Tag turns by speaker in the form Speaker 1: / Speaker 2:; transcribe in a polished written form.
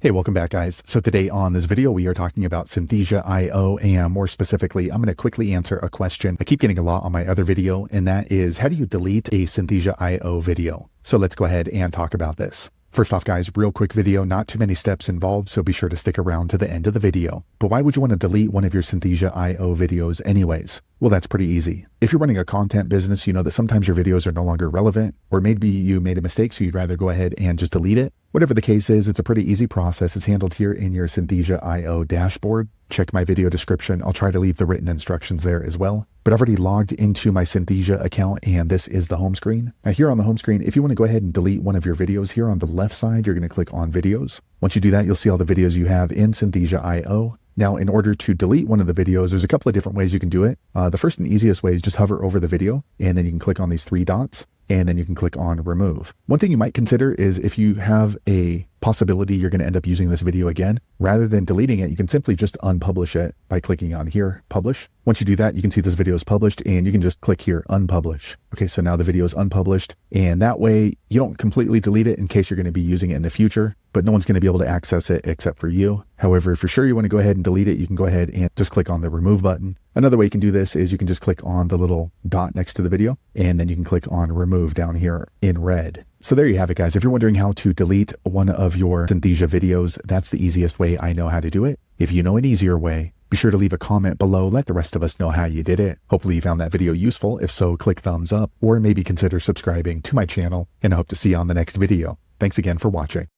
Speaker 1: Hey, welcome back, guys. So today on this video, we are talking about Synthesia IO, and more specifically, I'm going to quickly answer a question I keep getting a lot on my other video, and that is, how do you delete a Synthesia IO video? So let's go ahead and talk about this. First off, guys, real quick video, not too many steps involved, so be sure to stick around to the end of the video. But why would you want to delete one of your Synthesia IO videos anyways? Well, that's pretty easy. If you're running a content business, you know that sometimes your videos are no longer relevant, or maybe you made a mistake, so you'd rather go ahead and just delete it. Whatever the case is, it's a pretty easy process. It's handled here in your Synthesia IO dashboard. Check my video description. I'll try to leave the written instructions there as well. But I've already logged into my Synthesia account, and this is the home screen. Now here on the home screen, if you want to go ahead and delete one of your videos, here on the left side, you're going to click on videos. Once you do that, you'll see all the videos you have in Synthesia IO. Now, in order to delete one of the videos, there's a couple of different ways you can do it. The first and easiest way is just hover over the video, and then you can click on these three dots, and then you can click on remove. One thing you might consider is if you have a possibility you're going to end up using this video again, rather than deleting it, you can simply just unpublish it by clicking on here, publish. Once you do that, you can see this video is published, and you can just click here, unpublish. Okay, so now the video is unpublished, and that way you don't completely delete it in case you're going to be using it in the future, but no one's going to be able to access it except for you. However, if you're sure you want to go ahead and delete it, you can go ahead and just click on the remove button. Another way you can do this is you can just click on the little dot next to the video, and then you can click on remove down here in red. So there you have it, guys. If you're wondering how to delete one of your Synthesia videos, that's the easiest way I know how to do it. If you know an easier way, be sure to leave a comment below. Let the rest of us know how you did it. Hopefully you found that video useful. If so, click thumbs up, or maybe consider subscribing to my channel, and I hope to see you on the next video. Thanks again for watching.